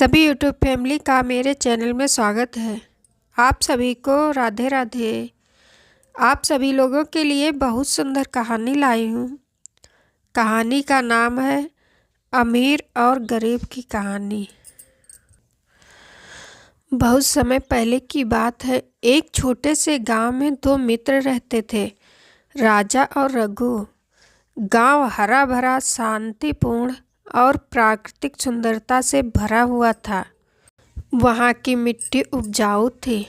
सभी YouTube family का मेरे चैनल में स्वागत है। आप सभी को राधे राधे। आप सभी लोगों के लिए बहुत सुंदर कहानी लाई हूँ। कहानी का नाम है अमीर और गरीब की कहानी। बहुत समय पहले की बात है। एक छोटे से गांव में दो मित्र रहते थे, राजा और रघु। गांव हरा भरा, शांतिपूर्ण और प्राकृतिक सुंदरता से भरा हुआ था। वहाँ की मिट्टी उपजाऊ थी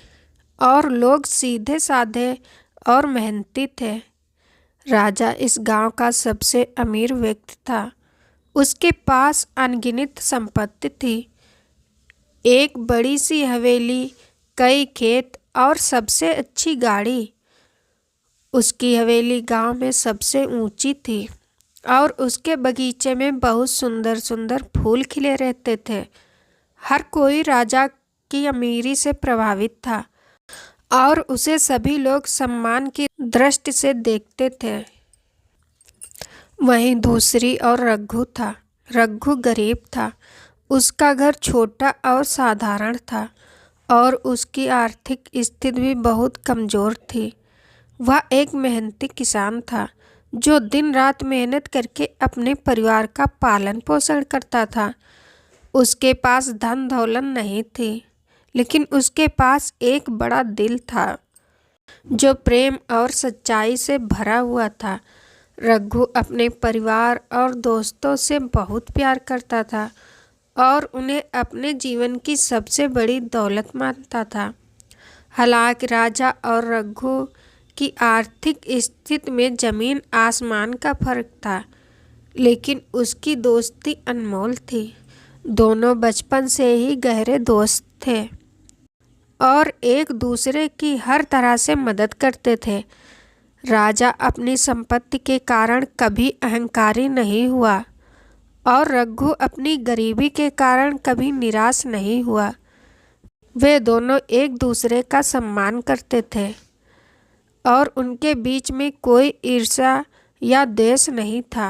और लोग सीधे साधे और मेहनती थे। राजा इस गांव का सबसे अमीर व्यक्ति था। उसके पास अनगिनत संपत्ति थी, एक बड़ी सी हवेली, कई खेत और सबसे अच्छी गाड़ी। उसकी हवेली गांव में सबसे ऊंची थी और उसके बगीचे में बहुत सुंदर सुंदर फूल खिले रहते थे। हर कोई राजा की अमीरी से प्रभावित था और उसे सभी लोग सम्मान की दृष्टि से देखते थे। वहीं दूसरी ओर रघु था। रघु गरीब था। उसका घर छोटा और साधारण था और उसकी आर्थिक स्थिति भी बहुत कमज़ोर थी। वह एक मेहनती किसान था जो दिन रात मेहनत करके अपने परिवार का पालन पोषण करता था। उसके पास धन दौलत नहीं थी, लेकिन उसके पास एक बड़ा दिल था जो प्रेम और सच्चाई से भरा हुआ था। रघु अपने परिवार और दोस्तों से बहुत प्यार करता था और उन्हें अपने जीवन की सबसे बड़ी दौलत मानता था। हालांकि राजा और रघु की आर्थिक स्थिति में जमीन आसमान का फर्क था, लेकिन उसकी दोस्ती अनमोल थी। दोनों बचपन से ही गहरे दोस्त थे और एक दूसरे की हर तरह से मदद करते थे। राजा अपनी संपत्ति के कारण कभी अहंकारी नहीं हुआ और रघु अपनी गरीबी के कारण कभी निराश नहीं हुआ। वे दोनों एक दूसरे का सम्मान करते थे और उनके बीच में कोई ईर्ष्या या द्वेष नहीं था।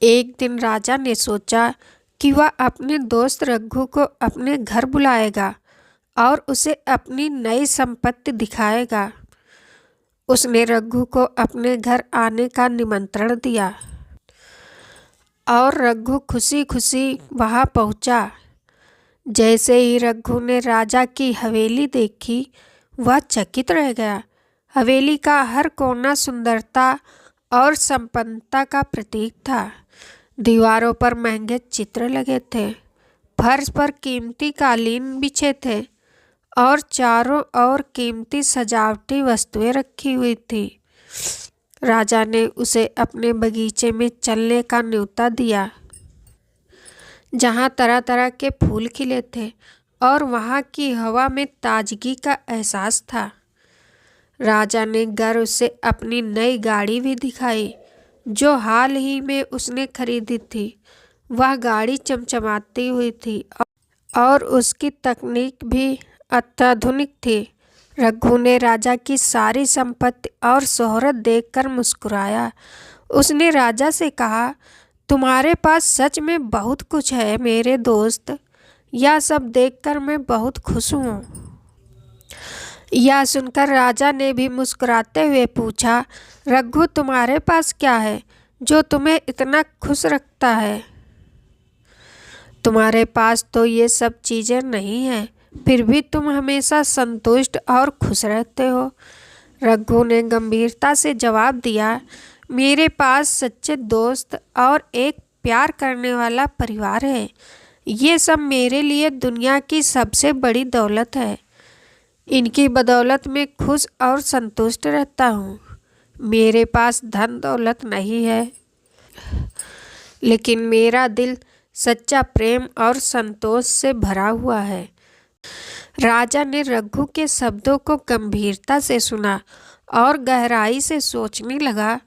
एक दिन राजा ने सोचा कि वह अपने दोस्त रघु को अपने घर बुलाएगा और उसे अपनी नई संपत्ति दिखाएगा। उसने रघु को अपने घर आने का निमंत्रण दिया और रघु खुशी खुशी वहां पहुंचा। जैसे ही रघु ने राजा की हवेली देखी, वह चकित रह गया। हवेली का हर कोना सुंदरता और संपन्नता का प्रतीक था। दीवारों पर महंगे चित्र लगे थे, फर्श पर कीमती कालीन बिछे थे और चारों ओर कीमती सजावटी वस्तुएं रखी हुई थी। राजा ने उसे अपने बगीचे में चलने का न्योता दिया, जहां तरह तरह के फूल खिले थे और वहां की हवा में ताजगी का एहसास था। राजा ने गर्व से अपनी नई गाड़ी भी दिखाई जो हाल ही में उसने खरीदी थी। वह गाड़ी चमचमाती हुई थी और उसकी तकनीक भी अत्याधुनिक थी। रघु ने राजा की सारी संपत्ति और शोहरत देखकर मुस्कुराया। उसने राजा से कहा, तुम्हारे पास सच में बहुत कुछ है मेरे दोस्त। यह सब देखकर मैं बहुत खुश हूँ। यह सुनकर राजा ने भी मुस्कुराते हुए पूछा, रघु तुम्हारे पास क्या है जो तुम्हें इतना खुश रखता है? तुम्हारे पास तो ये सब चीज़ें नहीं हैं, फिर भी तुम हमेशा संतुष्ट और खुश रहते हो। रघु ने गंभीरता से जवाब दिया, मेरे पास सच्चे दोस्त और एक प्यार करने वाला परिवार है। ये सब मेरे लिए दुनिया की सबसे बड़ी दौलत है। इनकी बदौलत मैं खुश और संतुष्ट रहता हूँ। मेरे पास धन दौलत नहीं है, लेकिन मेरा दिल सच्चा प्रेम और संतोष से भरा हुआ है। राजा ने रघु के शब्दों को गंभीरता से सुना और गहराई से सोचने लगा।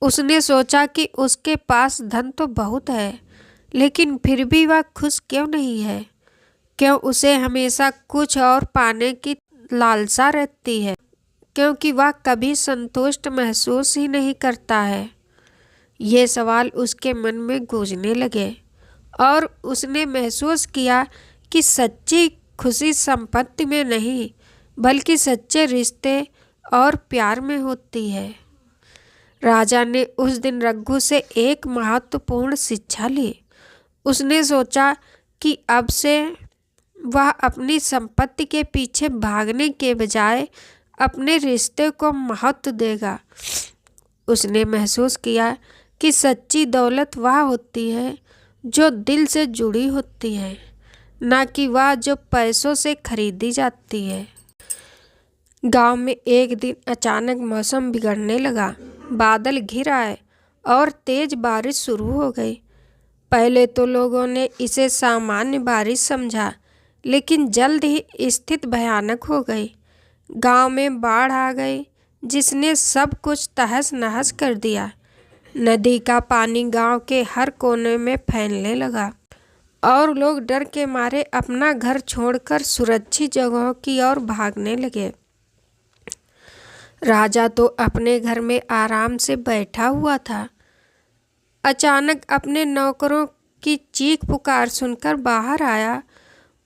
उसने सोचा कि उसके पास धन तो बहुत है, लेकिन फिर भी वह खुश क्यों नहीं है? क्यों उसे हमेशा कुछ और पाने की लालसा रहती है? क्योंकि वह कभी संतुष्ट महसूस ही नहीं करता है। ये सवाल उसके मन में गूंजने लगे और उसने महसूस किया कि सच्ची खुशी संपत्ति में नहीं बल्कि सच्चे रिश्ते और प्यार में होती है। राजा ने उस दिन रघु से एक महत्वपूर्ण शिक्षा ली। उसने सोचा कि अब से वह अपनी संपत्ति के पीछे भागने के बजाय अपने रिश्ते को महत्व देगा। उसने महसूस किया कि सच्ची दौलत वह होती है जो दिल से जुड़ी होती है, ना कि वह जो पैसों से खरीदी जाती है। गांव में एक दिन अचानक मौसम बिगड़ने लगा। बादल घिर आए और तेज बारिश शुरू हो गई। पहले तो लोगों ने इसे सामान्य बारिश समझा, लेकिन जल्द ही स्थिति भयानक हो गई। गांव में बाढ़ आ गई जिसने सब कुछ तहस नहस कर दिया। नदी का पानी गांव के हर कोने में फैलने लगा और लोग डर के मारे अपना घर छोड़कर सुरक्षित जगहों की ओर भागने लगे। राजा तो अपने घर में आराम से बैठा हुआ था। अचानक अपने नौकरों की चीख पुकार सुनकर बाहर आया।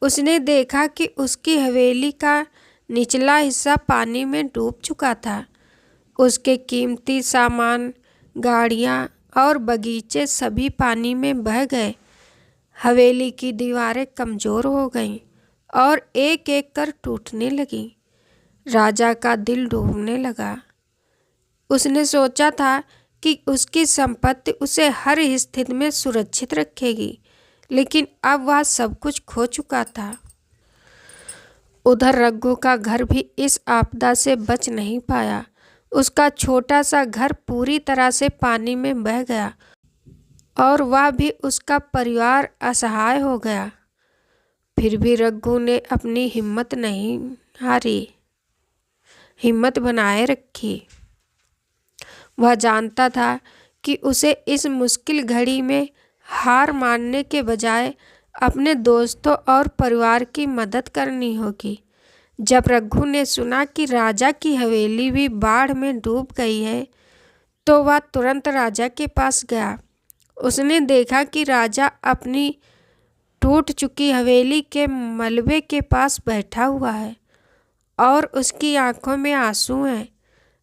उसने देखा कि उसकी हवेली का निचला हिस्सा पानी में डूब चुका था। उसके कीमती सामान, गाड़ियाँ और बगीचे सभी पानी में बह गए। हवेली की दीवारें कमज़ोर हो गईं और एक एक कर टूटने लगीं। राजा का दिल डूबने लगा। उसने सोचा था कि उसकी संपत्ति उसे हर स्थिति में सुरक्षित रखेगी, लेकिन अब वह सब कुछ खो चुका था। उधर रघु का घर भी इस आपदा से बच नहीं पाया। उसका छोटा सा घर पूरी तरह से पानी में बह गया और वह भी उसका परिवार असहाय हो गया। फिर भी रघु ने अपनी हिम्मत नहीं हारी, हिम्मत बनाए रखी। वह जानता था कि उसे इस मुश्किल घड़ी में हार मानने के बजाय अपने दोस्तों और परिवार की मदद करनी होगी। जब रघु ने सुना कि राजा की हवेली भी बाढ़ में डूब गई है, तो वह तुरंत राजा के पास गया। उसने देखा कि राजा अपनी टूट चुकी हवेली के मलबे के पास बैठा हुआ है और उसकी आंखों में आंसू हैं।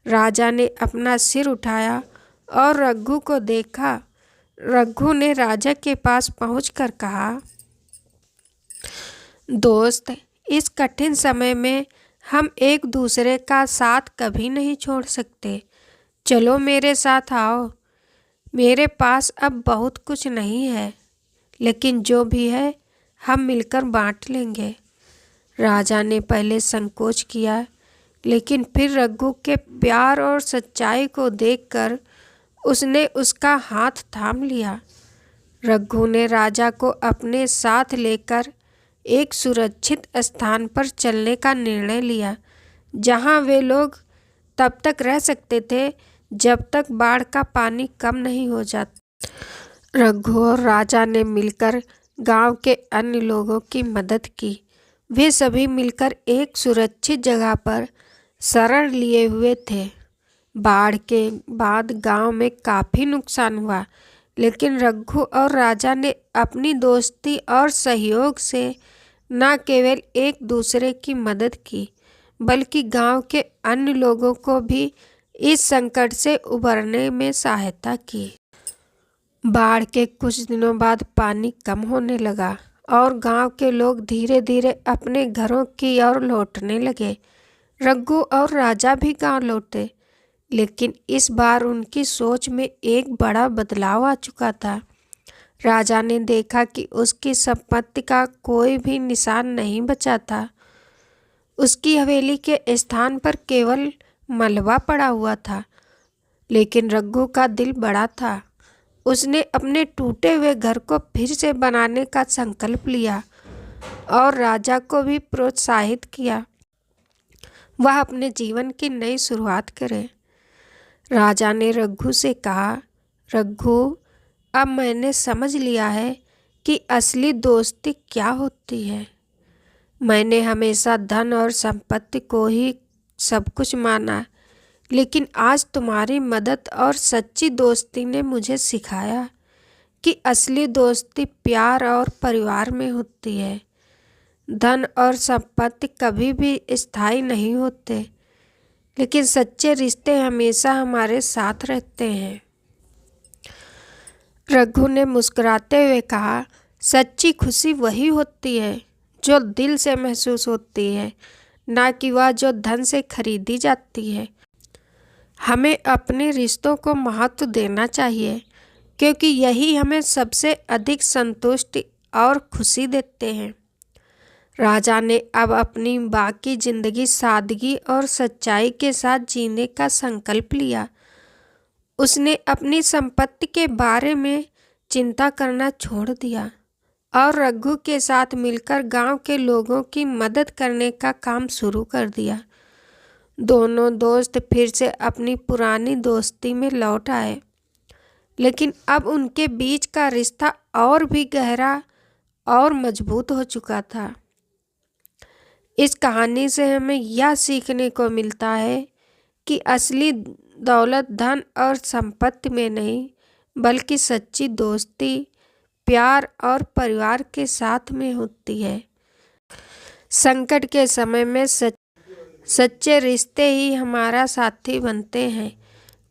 राजा ने अपना सिर उठाया और रघु को देखा। रघु ने राजा के पास पहुंचकर कहा, दोस्त, इस कठिन समय में हम एक दूसरे का साथ कभी नहीं छोड़ सकते। चलो मेरे साथ आओ। मेरे पास अब बहुत कुछ नहीं है, लेकिन जो भी है हम मिलकर बांट लेंगे। राजा ने पहले संकोच किया, लेकिन फिर रघु के प्यार और सच्चाई को देखकर उसने उसका हाथ थाम लिया। रघु ने राजा को अपने साथ लेकर एक सुरक्षित स्थान पर चलने का निर्णय लिया, जहां वे लोग तब तक रह सकते थे जब तक बाढ़ का पानी कम नहीं हो जाता। रघु और राजा ने मिलकर गांव के अन्य लोगों की मदद की। वे सभी मिलकर एक सुरक्षित जगह पर शरण लिए हुए थे। बाढ़ के बाद गांव में काफ़ी नुकसान हुआ, लेकिन रघु और राजा ने अपनी दोस्ती और सहयोग से न केवल एक दूसरे की मदद की, बल्कि गांव के अन्य लोगों को भी इस संकट से उबरने में सहायता की। बाढ़ के कुछ दिनों बाद पानी कम होने लगा और गांव के लोग धीरे धीरे अपने घरों की ओर लौटने लगे। रघु और राजा भी गांव लौटे, लेकिन इस बार उनकी सोच में एक बड़ा बदलाव आ चुका था। राजा ने देखा कि उसकी संपत्ति का कोई भी निशान नहीं बचा था। उसकी हवेली के स्थान पर केवल मलबा पड़ा हुआ था। लेकिन रघु का दिल बड़ा था। उसने अपने टूटे हुए घर को फिर से बनाने का संकल्प लिया और राजा को भी प्रोत्साहित किया वह अपने जीवन की नई शुरुआत करे। राजा ने रघु से कहा, रघु, अब मैंने समझ लिया है कि असली दोस्ती क्या होती है। मैंने हमेशा धन और संपत्ति को ही सब कुछ माना, लेकिन आज तुम्हारी मदद और सच्ची दोस्ती ने मुझे सिखाया कि असली दोस्ती प्यार और परिवार में होती है। धन और संपत्ति कभी भी स्थायी नहीं होते, लेकिन सच्चे रिश्ते हमेशा हमारे साथ रहते हैं। रघु ने मुस्कुराते हुए कहा, सच्ची खुशी वही होती है जो दिल से महसूस होती है, ना कि वह जो धन से खरीदी जाती है। हमें अपने रिश्तों को महत्व देना चाहिए, क्योंकि यही हमें सबसे अधिक संतुष्टि और खुशी देते हैं। राजा ने अब अपनी बाकी जिंदगी सादगी और सच्चाई के साथ जीने का संकल्प लिया। उसने अपनी संपत्ति के बारे में चिंता करना छोड़ दिया और रघु के साथ मिलकर गांव के लोगों की मदद करने का काम शुरू कर दिया। दोनों दोस्त फिर से अपनी पुरानी दोस्ती में लौट आए, लेकिन अब उनके बीच का रिश्ता और भी गहरा और मजबूत हो चुका था। इस कहानी से हमें यह सीखने को मिलता है कि असली दौलत धन और संपत्ति में नहीं, बल्कि सच्ची दोस्ती, प्यार और परिवार के साथ में होती है। संकट के समय में सच्चे रिश्ते ही हमारा साथी बनते हैं।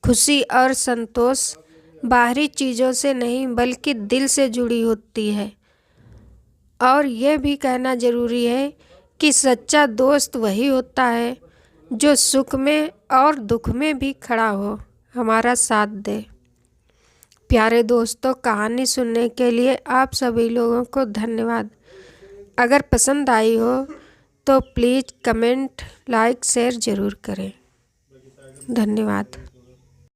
खुशी और संतोष बाहरी चीज़ों से नहीं, बल्कि दिल से जुड़ी होती है। और यह भी कहना ज़रूरी है कि सच्चा दोस्त वही होता है जो सुख में और दुख में भी खड़ा हो, हमारा साथ दे। प्यारे दोस्तों, कहानी सुनने के लिए आप सभी लोगों को धन्यवाद। अगर पसंद आई हो तो प्लीज़ कमेंट, लाइक, शेयर ज़रूर करें। धन्यवाद।